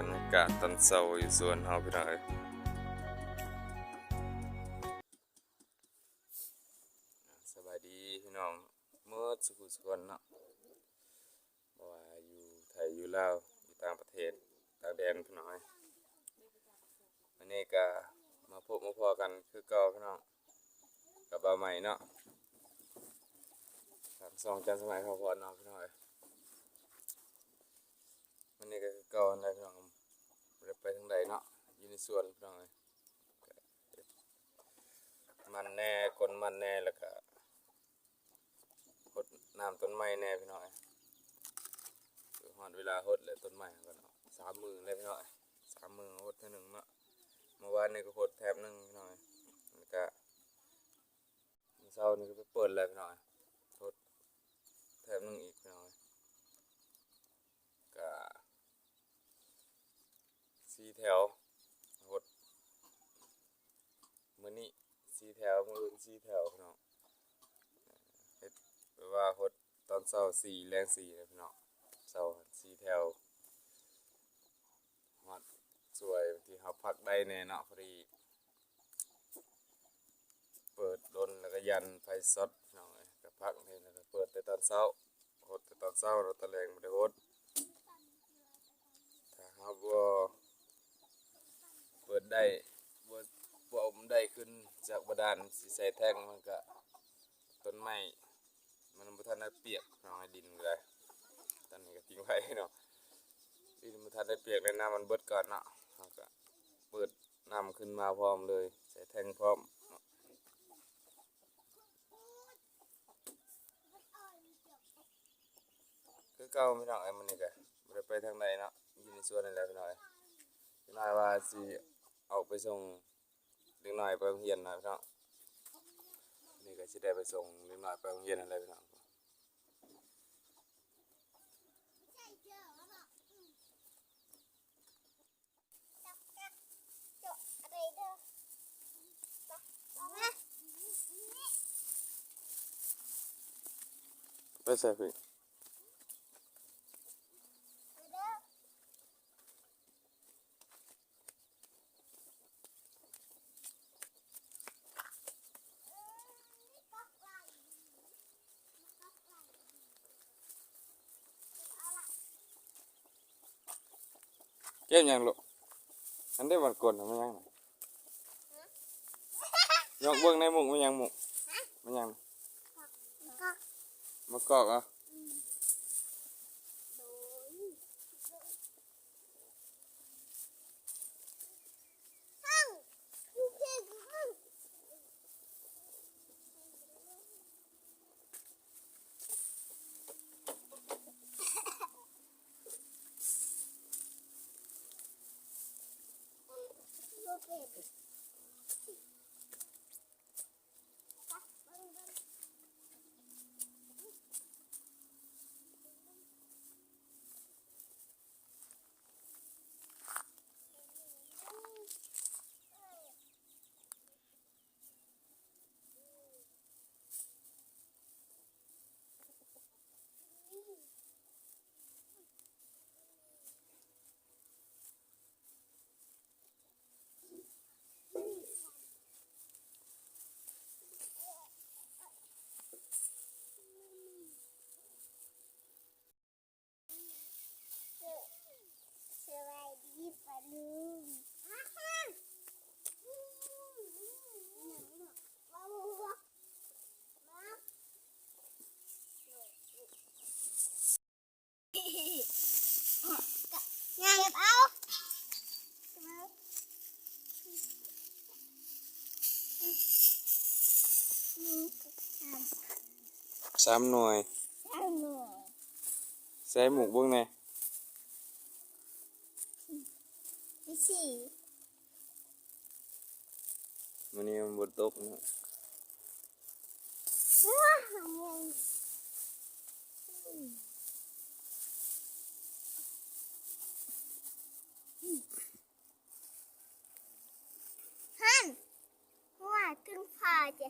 รยากาศตอนเช้าอยู่สวนเฮาพี่น้องเอ้ยสบายดีพี่น้องเมื่อสุขสุขคนเนาะบ่ว่าอยู่ไทยอยู่ลาวอยู่ต่างประเทศต่างแดนพี่น้องเอ้ยวันนี้ก็มาพบมาพอกันคือเก่าพี่น้องกับบ่าวใหม่เนาะทาง2จันทร์สมัยเขาพรเนาะพี่น้องเอ้ยวันนี้ก็คือเก่านั่นแหละพี่น้องบ่ได้ไปทางใดเนาะอยู่ในสวนพี่น้องเอ้ยมันแน่คนมันแน่แล้วก็รดน้ำต้นไม้แน่พี่น้องเอ้ยคือฮอดเวลารดแล้วต้นไม้ก็เนาะ3 มื้อเลยพี่น้องเอ้ย3 มื้อรดเทื่อหนึงเนาะเมื่อวานนี่ก็รดแถบหนึงพี่น้องเอ้ยแล้วก็มื้อเช้านี่ก็ไปเปิดแล้วพี่น้องเอ้ยรดแถบหนึงอีกพี่น้องเอ้ยก็4 แถวรดมื้อนี้4 แถวมื้ออื่น4 แถวพี่น้องเฮ็ดแปลว่ารดตอนเช้า4แลง4เลยพี่น้องเช้า4 แถวฮอดสวยที่เฮาพักได้แน่เนาะพอดีเปิดดนแล้วก็ยันไฟสดพี่น้องเอ้ยก็พักนี่แล้วก็เปิดแต่ตอนเช้ารดแต่ตอนเช้าแล้วตอนแลงบ่ได้รดถ้าเฮาบ่เปิดได้บ่เอามันได้ขึ้นจากบาดาลสิใส่แท่งมันก็ต้นไม้มันบ่ทันได้เปียกพี่น้องให้ดินเลยตอนนี้ก็ทิ้งไว้เนาะดินมันทันได้เปียกเลยน้ำมันเบิดก่อนเนาะเราก็เปิดน้ำขึ้นมาพร้อมเลยใส่แทงพร้อมเนาะคือเก่าพี่น้องไอ้มันนี่ก็บ่ได้ไปทางใดเนาะอยู่ในสวนนั่นแหละพี่น้องพี่น้อยว่าสิเอาไปส่งเด็กน้อยไปโรงเรียนนะพี่น้องนี่ก็สิได้ไปส่งเด็กน้อยไปโรงเรียนนั่นแหละพี่น้องไปใส่พี่เก็บยังลูกอันได้วันก่อนมันยังยกเบิ่งในหมุกมันยังหมุกมันยังมากอกอ่ะ3 หน่วยใส่หมุกเบิ่งแหน่มื้อนี้มันบ่ตกเนาะว่าถึงพาจ้ะ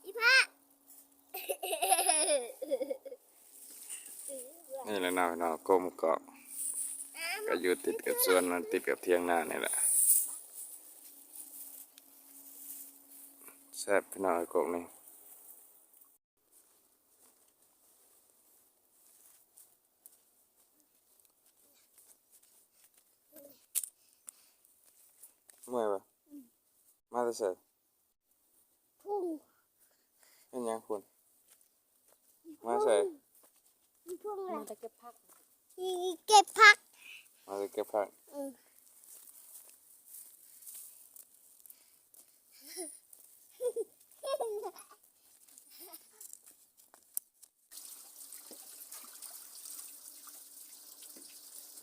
อีพะ นี่แหละเนาะเนาะก้มเกาะ อ้าม ก็อยู่ติดกับสวนมันติดกับเทียงนานี่แหละแซ่บพี่น้องไอ้กบนี่เมื่อยปะมาจะเสร็จ พุ่ง เป็นยังคุณมาใส่ พุ่ง มั ละ นจะเก็บผัก เก็บผัก มาจะเก็บผัก อืม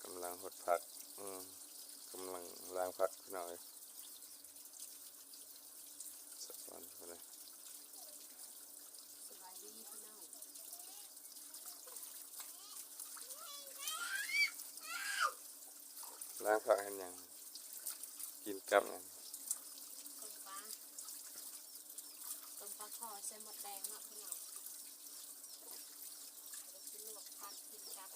กำลังหดผักกำลังล้างผักหน่อยสักวันก็ได้ สบายดีพี่น้อง ล้างผักให้ยังกินกับยัง ต้มปลาคอใส่หมดแดงเนาะพี่น้องแล้วก็ลวกผักกินกับ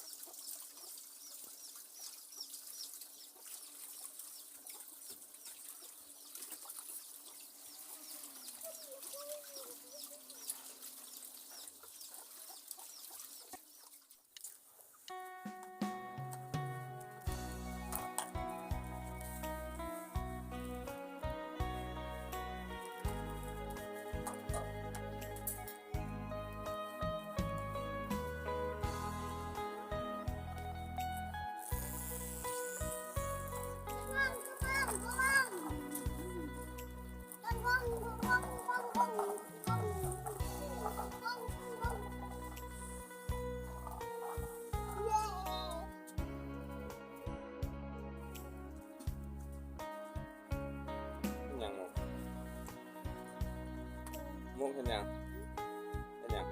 ยังมุกเห็นยังเห็นยัง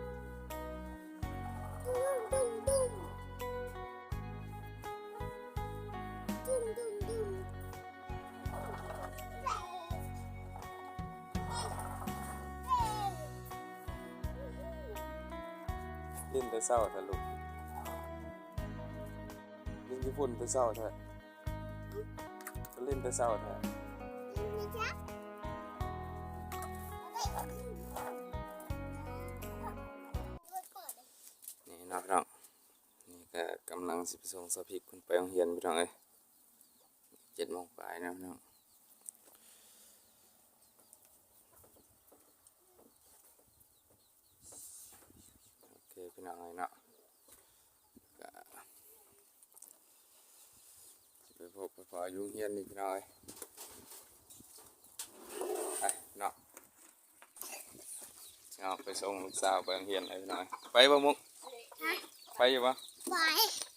เล่นแต่เศร้าแท้ลูกเล่นญี่ปุ่นแต่เศร้าแท้ก็เล่นแต่เศร้าแท้นี่เนาะพี่น้องนี่ก็กำลังสิไปส่งสพิกคุณไปโรงเรียนพี่น้องเอ้ย7 โมงปลายนะพี่น้องโอเคพี่น้องเอ้ยเนาะก็ไปพบไปพออยู่โรงเรียนนี่พี่น้องเอ้ยไปเนาะเอาไปส่งลูกสาวไปโรงเรียนเลยพี่น้องเอ้ยไปบ่มุกไปอยู่ปะ ไป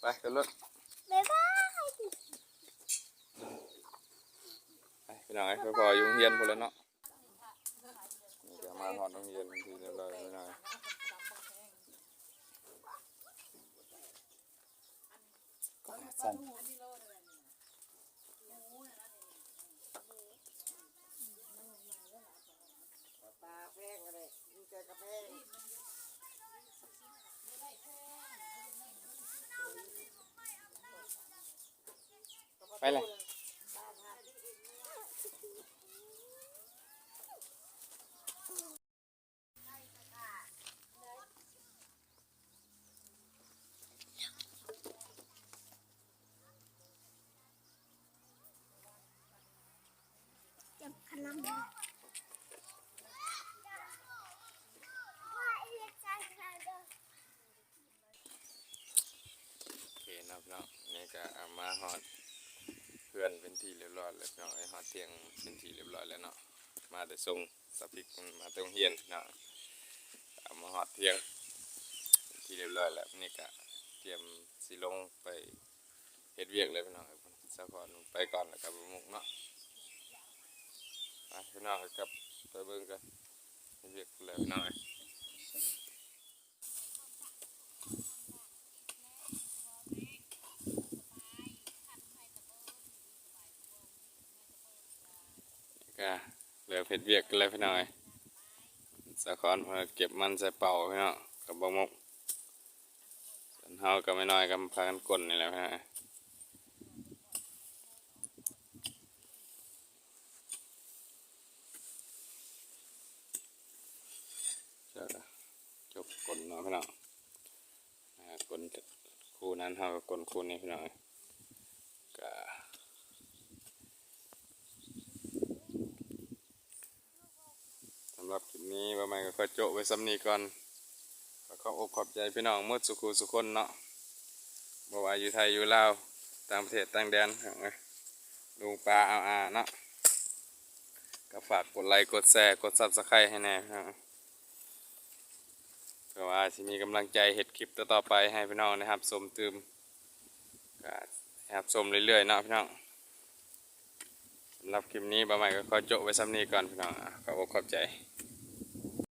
ไปขึ้นรถ บ๊ายบาย ไปพี่น้องไอ้ยพออยู่โรงเรียนพอแล้วเนาะนี่จะมาหอดโรงเรียนทีเรียบร้อยพี่น้องสั่น ปลาแพงอะไรมีแต่กระแพง ไปเลยเก็บขนม โอเคเนาะพี่น้องนี่ก็เอามาหอดเพื่อนเป็นที่เรียบร้อยแล้วพี่น้องไอ้หอดเตียงเป็นที่เรียบร้อยแล้วเนาะมาแต่ส่งสปิกมาแต่โรงเรียนเนาะเอามาหอดเตียงเป็นที่เรียบร้อยแล้วนี่ก็เตรียมสิลงไปเฮ็ดเวียกเลยพี่น้องสะพอนไปก่อนแล้วกับมุกเนาะไปพี่น้องครับไปเบิ่งกันเฮ็ดเวียกเลยพี่น้อง ก็เหลือเผ็ดเวียกกันเลยพี่น้อยสะคอนมาเก็บมันใส่เป่าพี่น้องกับบะมกส่วนเฮาก็ไม่น้อยก็พากันกลนนี่แหละพี่น้อย จบกลเนาะพี่น้องกลคู่นั้นเท่ากับกลคู่นี้พี่น้องก็สำหรับคลิปนี้ประมาณก็ขอโจไว้ซ้ำนี้ก่อนขอขอบใจพี่น้องหมดสุขุสุคนเนาะบ่ว่าอยู่ไทยอยู่ลาวต่างประเทศต่างแดนลุงปลาเอาเนาะก็ฝากกดไลค์กดแชร์กด Subscribe ให้แน่เพื่อว่าจะมีกำลังใจเฮ็ดคลิปต่อๆไปให้พี่น้องนะครับชมตื่มก็ครับชมเรื่อยๆเนาะพี่น้องสำหรับคลิปนี้ประมาณก็ขอจบไว้ซ้ำนี้ก่อนพี่น้องขอบใจ